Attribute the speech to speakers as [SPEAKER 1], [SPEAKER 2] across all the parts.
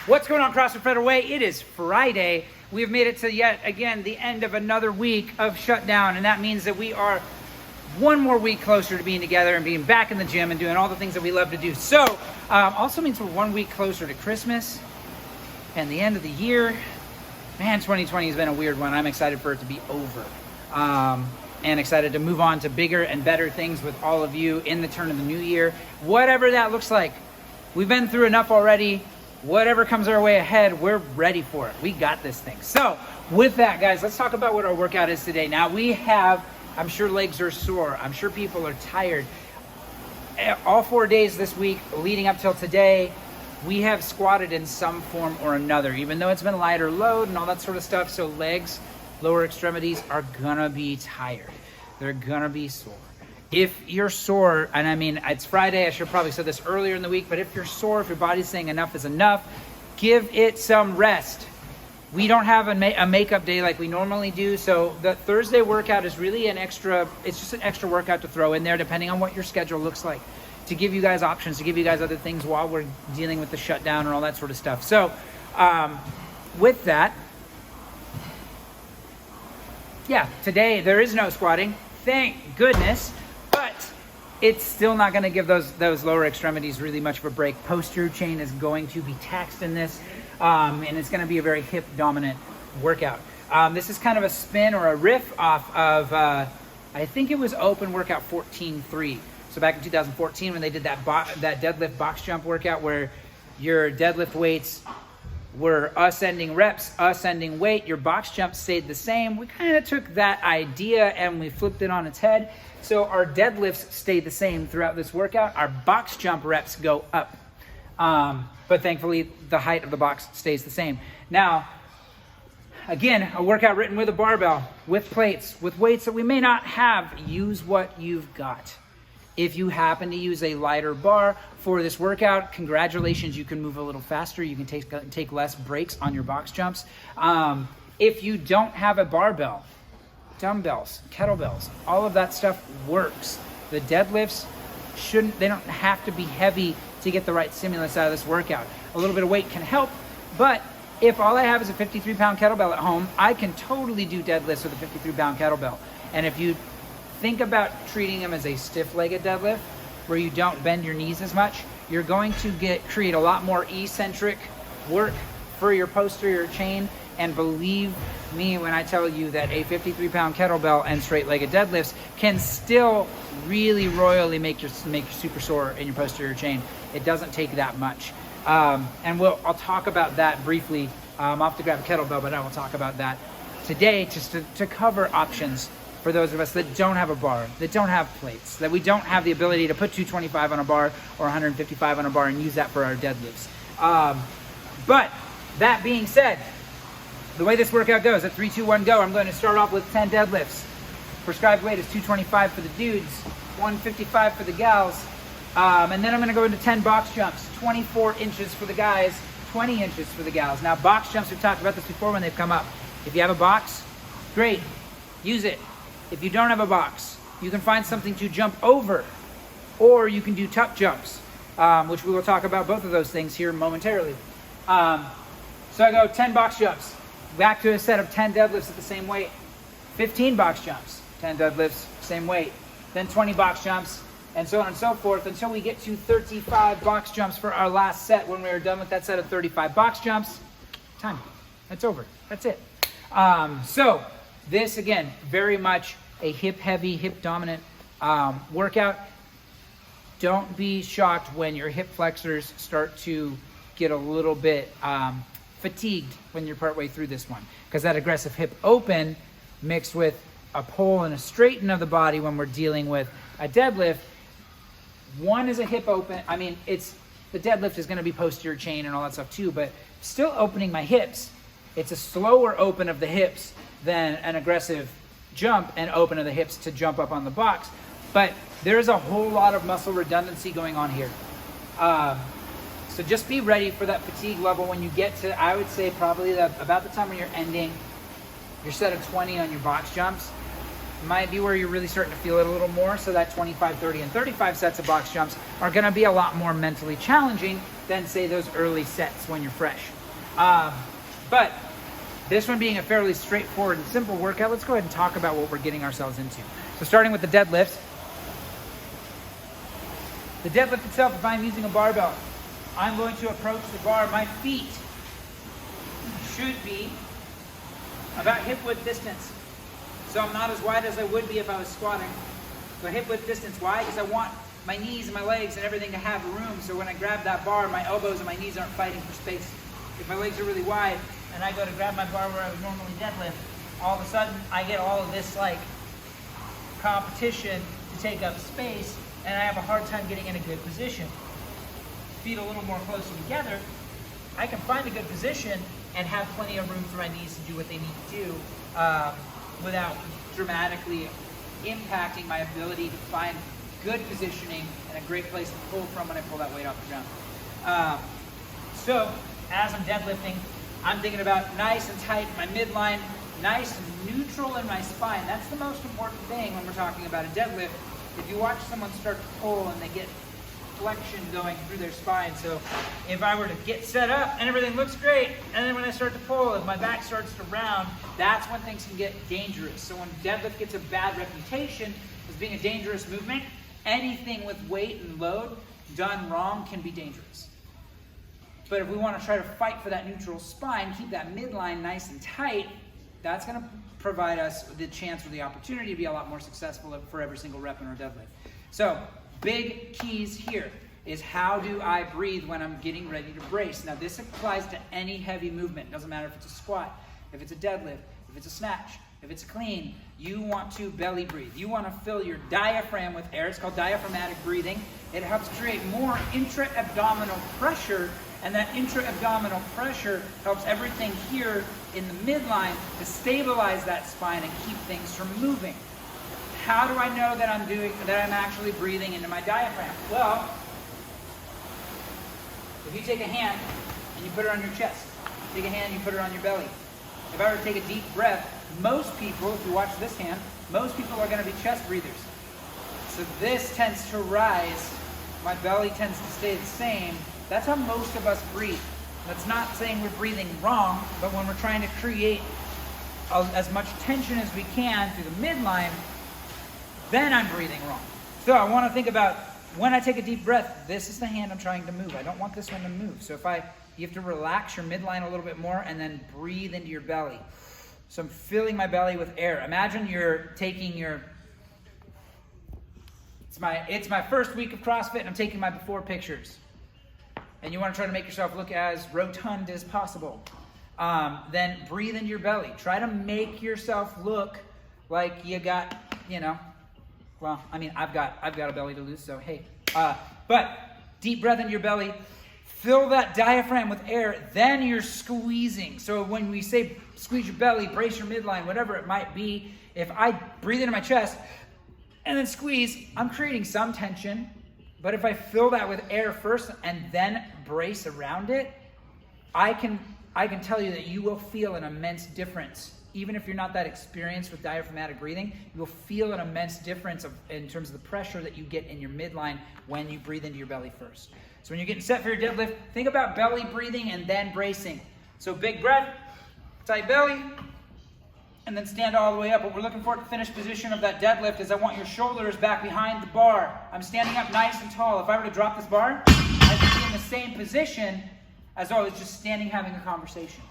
[SPEAKER 1] What's going on, CrossFit Federal Way? It is Friday. We've made it to yet again the end of another week of shutdown, and that means that we are one more week closer to being together and being back in the gym and doing all the things that we love to do. So also means we're 1 week closer to Christmas and the end of the year. Man, 2020 has been a weird one. I'm excited for it to be over, and excited to move on to bigger and better things with all of you in the turn of the new year, whatever that looks like. We've been through enough already. Whatever comes our way ahead, we're ready for it. We got this thing. So with that, guys, let's talk about what our workout is today. Now we have, I'm sure legs are sore. I'm sure people are tired. All 4 days this week leading up till today, we have squatted in some form or another, even though it's been lighter load and all that sort of stuff. So legs, lower extremities are gonna be tired. They're gonna be sore. If you're sore, and I mean, it's Friday, I should have probably said this earlier in the week, but if you're sore, if your body's saying enough is enough, give it some rest. We don't have a makeup day like we normally do, so the Thursday workout is really it's just an extra workout to throw in there, depending on what your schedule looks like, to give you guys options, to give you guys other things while we're dealing with the shutdown and all that sort of stuff. So with that, yeah, today there is no squatting, thank goodness. But it's still not going to give those lower extremities really much of a break. Posterior chain is going to be taxed in this, and it's going to be a very hip dominant workout. This is kind of a spin or a riff off of, I think it was open workout 14.3. So back in 2014 when they did that deadlift box jump workout where your deadlift weights were ascending reps, ascending weight, your box jump stayed the same. We kind of took that idea and we flipped it on its head. So our deadlifts stay the same throughout this workout. Our box jump reps go up. But thankfully, the height of the box stays the same. Now, again, a workout written with a barbell, with plates, with weights that we may not have. Use what you've got. If you happen to use a lighter bar for this workout, congratulations, you can move a little faster. You can take less breaks on your box jumps. If you don't have a barbell, dumbbells, kettlebells, all of that stuff works. The deadlifts they don't have to be heavy to get the right stimulus out of this workout. A little bit of weight can help, but if all I have is a 53-pound kettlebell at home, I can totally do deadlifts with a 53-pound kettlebell. And if you think about treating them as a stiff-legged deadlift, where you don't bend your knees as much, you're going to create a lot more eccentric work for your posterior chain. And believe me when I tell you that a 53-pound kettlebell and straight-legged deadlifts can still really royally make you super sore in your posterior chain. It doesn't take that much. And I'll talk about that briefly. I'll have to grab a kettlebell, but I will talk about that today just to cover options for those of us that don't have a bar, that don't have plates, that we don't have the ability to put 225 on a bar or 155 on a bar and use that for our deadlifts. But that being said, the way this workout goes, at 3, 2, 1, go, I'm going to start off with 10 deadlifts. Prescribed weight is 225 for the dudes, 155 for the gals, and then I'm going to go into 10 box jumps, 24 inches for the guys, 20 inches for the gals. Now, box jumps, we've talked about this before when they've come up. If you have a box, great, use it. If you don't have a box, you can find something to jump over, or you can do tuck jumps, which we will talk about both of those things here momentarily. So I go 10 box jumps, back to a set of 10 deadlifts at the same weight, 15 box jumps, 10 deadlifts, same weight, then 20 box jumps, and so on and so forth until we get to 35 box jumps for our last set. When we're done with that set of 35 box jumps, time, that's over, that's it. So this, again, very much a hip-heavy, hip-dominant workout. Don't be shocked when your hip flexors start to get a little bit fatigued when you're partway through this one, because that aggressive hip open mixed with a pull and a straighten of the body when we're dealing with a deadlift. One is a hip open. I mean, the deadlift is going to be posterior chain and all that stuff too, but still opening my hips. It's a slower open of the hips than an aggressive jump and open of the hips to jump up on the box. But there's a whole lot of muscle redundancy going on here. So just be ready for that fatigue level when you get to, I would say probably about the time when you're ending your set of 20 on your box jumps. Might be where you're really starting to feel it a little more. So that 25, 30, and 35 sets of box jumps are going to be a lot more mentally challenging than, say, those early sets when you're fresh. But this one being a fairly straightforward and simple workout, let's go ahead and talk about what we're getting ourselves into. So starting with the deadlifts. The deadlift itself, if I'm using a barbell, I'm going to approach the bar. My feet should be about hip width distance. So I'm not as wide as I would be if I was squatting. So hip width distance. Why? Because I want my knees and my legs and everything to have room, so when I grab that bar, my elbows and my knees aren't fighting for space. If my legs are really wide and I go to grab my bar where I would normally deadlift, all of a sudden I get all of this like competition to take up space, and I have a hard time getting in a good position. Feet a little more closely together, I can find a good position and have plenty of room for my knees to do what they need to do without dramatically impacting my ability to find good positioning and a great place to pull from when I pull that weight off the ground. So as I'm deadlifting, I'm thinking about nice and tight, my midline, nice and neutral in my spine. That's the most important thing when we're talking about a deadlift. If you watch someone start to pull and they get flexion going through their spine. So if I were to get set up and everything looks great, and then when I start to pull, if my back starts to round, that's when things can get dangerous. So when deadlift gets a bad reputation as being a dangerous movement, anything with weight and load done wrong can be dangerous. But if we want to try to fight for that neutral spine, keep that midline nice and tight, that's going to provide us the chance or the opportunity to be a lot more successful for every single rep in our deadlift. So big keys here is, how do I breathe when I'm getting ready to brace? Now this applies to any heavy movement. It doesn't matter if it's a squat, if it's a deadlift, if it's a snatch, if it's a clean. You want to belly breathe. You want to fill your diaphragm with air. It's called diaphragmatic breathing. It helps create more intra-abdominal pressure, and that intra-abdominal pressure helps everything here in the midline to stabilize that spine and keep things from moving. How do I know that I'm actually breathing into my diaphragm? Well, if you take a hand and you put it on your chest, take a hand and you put it on your belly. If I were to take a deep breath, most people, if you watch this hand, most people are going to be chest breathers. So this tends to rise, my belly tends to stay the same. That's how most of us breathe. That's not saying we're breathing wrong, but when we're trying to create as much tension as we can through the midline, then I'm breathing wrong. So I want to think about, when I take a deep breath, this is the hand I'm trying to move. I don't want this one to move. So you have to relax your midline a little bit more and then breathe into your belly. So I'm filling my belly with air. Imagine you're taking it's my first week of CrossFit and I'm taking my before pictures. And you want to try to make yourself look as rotund as possible. Then breathe into your belly. Try to make yourself look like you got, well, I mean, I've got a belly to lose, so hey. But deep breath into your belly, fill that diaphragm with air, then you're squeezing. So when we say squeeze your belly, brace your midline, whatever it might be, if I breathe into my chest and then squeeze, I'm creating some tension. But if I fill that with air first and then brace around it, I can tell you that you will feel an immense difference. Even if you're not that experienced with diaphragmatic breathing, you will feel an immense difference in terms of the pressure that you get in your midline when you breathe into your belly first. So when you're getting set for your deadlift, think about belly breathing and then bracing. So big breath, tight belly, and then stand all the way up. What we're looking for at the finished position of that deadlift is I want your shoulders back behind the bar. I'm standing up nice and tall. If I were to drop this bar, I'd be in the same position as though I was just standing having a conversation.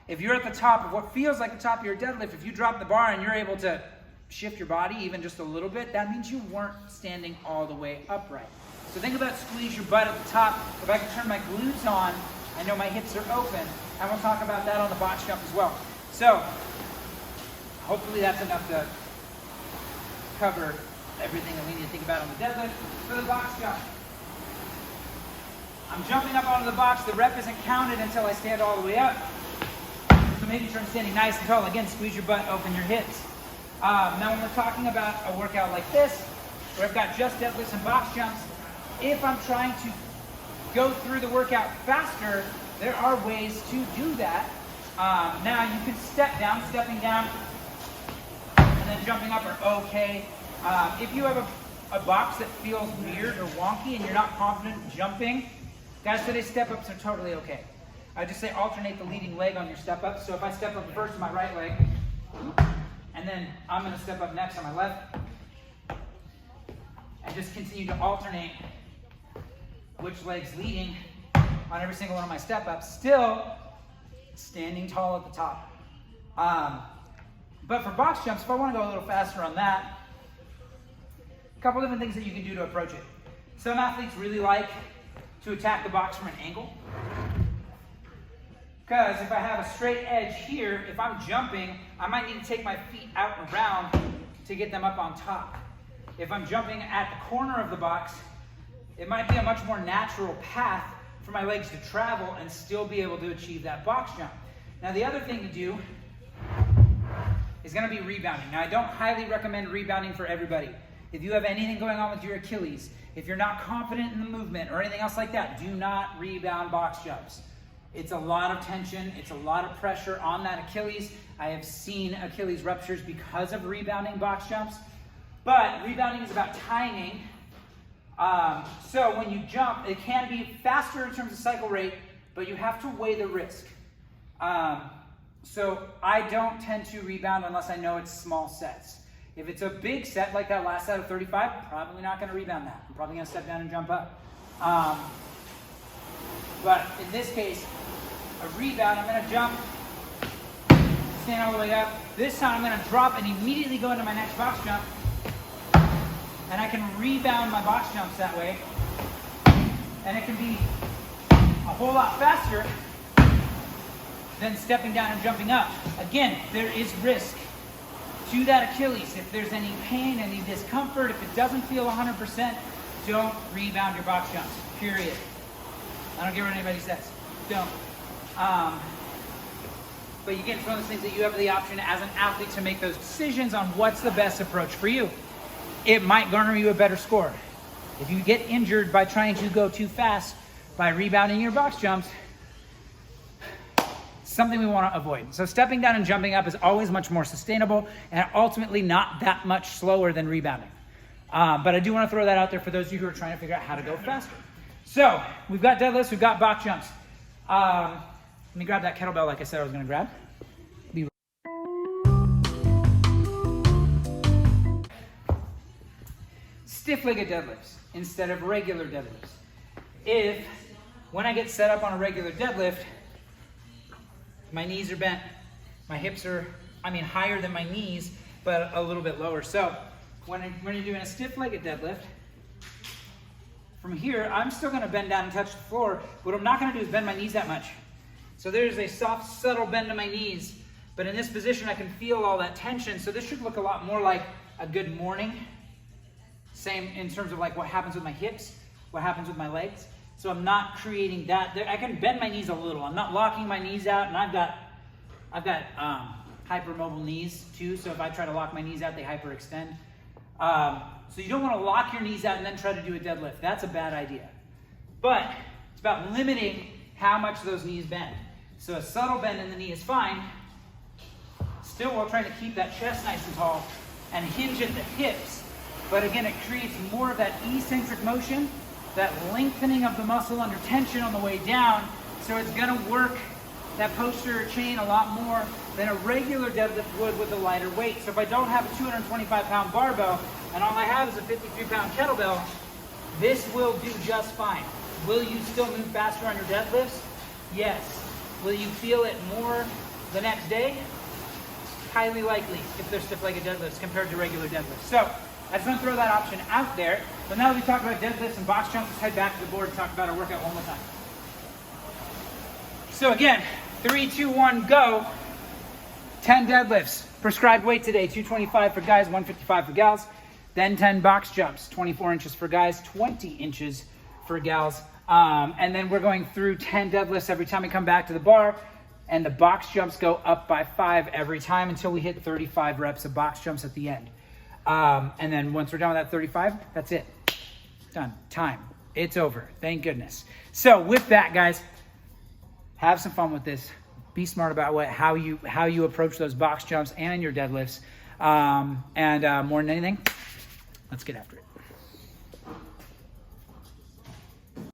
[SPEAKER 1] If you're at the top of what feels like the top of your deadlift, if you drop the bar and you're able to shift your body even just a little bit, that means you weren't standing all the way upright. So think about squeeze your butt at the top. If I can turn my glutes on, I know my hips are open. And we'll talk about that on the box jump as well. So hopefully that's enough to cover everything that we need to think about on the deadlift. For the box jump, I'm jumping up onto the box. The rep isn't counted until I stand all the way up. So making sure I'm standing nice and tall. Again, squeeze your butt, open your hips. Now when we're talking about a workout like this, where I've got just deadlifts and box jumps, if I'm trying to go through the workout faster, there are ways to do that. Now you can step down. Stepping down and then jumping up are okay. If you have a box that feels weird or wonky and you're not confident jumping, guys, today's step-ups are totally okay. I just say alternate the leading leg on your step up. So if I step up first with my right leg, and then I'm going to step up next on my left, and just continue to alternate which leg's leading on every single one of my step ups, still standing tall at the top. But for box jumps, if I want to go a little faster on that, a couple different things that you can do to approach it. Some athletes really like to attack the box from an angle, because if I have a straight edge here, if I'm jumping, I might need to take my feet out and around to get them up on top. If I'm jumping at the corner of the box, it might be a much more natural path for my legs to travel and still be able to achieve that box jump. Now the other thing to do is going to be rebounding. Now I don't highly recommend rebounding for everybody. If you have anything going on with your Achilles, if you're not confident in the movement or anything else like that, do not rebound box jumps. It's a lot of tension, it's a lot of pressure on that Achilles. I have seen Achilles ruptures because of rebounding box jumps, but rebounding is about timing. So when you jump, it can be faster in terms of cycle rate, but you have to weigh the risk. So I don't tend to rebound unless I know it's small sets. If it's a big set like that last set of 35, probably not going to rebound that. I'm probably going to step down and jump up. But in this case, a rebound, I'm going to jump, stand all the way up. This time I'm going to drop and immediately go into my next box jump. And I can rebound my box jumps that way. And it can be a whole lot faster than stepping down and jumping up. Again, there is risk to that Achilles. If there's any pain, any discomfort, if it doesn't feel 100%, don't rebound your box jumps, period. I don't care what anybody says, don't. But again, it's one of those things that you have the option as an athlete to make those decisions on what's the best approach for you. It might garner you a better score. If you get injured by trying to go too fast by rebounding your box jumps, something we want to avoid. So stepping down and jumping up is always much more sustainable and ultimately not that much slower than rebounding. But I do want to throw that out there for those of you who are trying to figure out how to go faster. So we've got deadlifts, we've got box jumps. Let me grab that kettlebell like I said I was going to grab. Stiff-legged deadlifts instead of regular deadlifts. If, when I get set up on a regular deadlift, my knees are bent, my hips are, higher than my knees, but a little bit lower. So when you're doing a stiff-legged deadlift, from here, I'm still gonna bend down and touch the floor. What I'm not gonna do is bend my knees that much. So there's a soft, subtle bend to my knees, but in this position, I can feel all that tension. So this should look a lot more like a good morning. Same in terms of like what happens with my hips, what happens with my legs. So I'm not creating that. I can bend my knees a little. I'm not locking my knees out, and I've got hypermobile knees too. So if I try to lock my knees out, they hyperextend. So you don't want to lock your knees out and then try to do a deadlift. That's a bad idea. But it's about limiting how much those knees bend. So a subtle bend in the knee is fine, still while trying to keep that chest nice and tall and hinge at the hips. But again, it creates more of that eccentric motion, that lengthening of the muscle under tension on the way down. So it's gonna work that posterior chain a lot more than a regular deadlift would with a lighter weight. So if I don't have a 225-pound barbell and all I have is a 53-pound kettlebell, this will do just fine. Will you still move faster on your deadlifts? Yes. Will you feel it more the next day? Highly likely if they're stiff-legged deadlifts compared to regular deadlifts. So I just want to throw that option out there. But now that we talked about deadlifts and box jumps, let's head back to the board and talk about our workout one more time. So again, 3, 2, 1, go. 10 deadlifts. Prescribed weight today, 225 for guys, 155 for gals. Then 10 box jumps, 24 inches for guys, 20 inches for gals. And then we're going through 10 deadlifts every time we come back to the bar. And the box jumps go up by 5 every time until we hit 35 reps of box jumps at the end. And then once we're done with that 35, that's it. Done. Time. It's over. Thank goodness. So with that, guys, have some fun with this. Be smart about how you approach those box jumps and your deadlifts. And more than anything, let's get after it.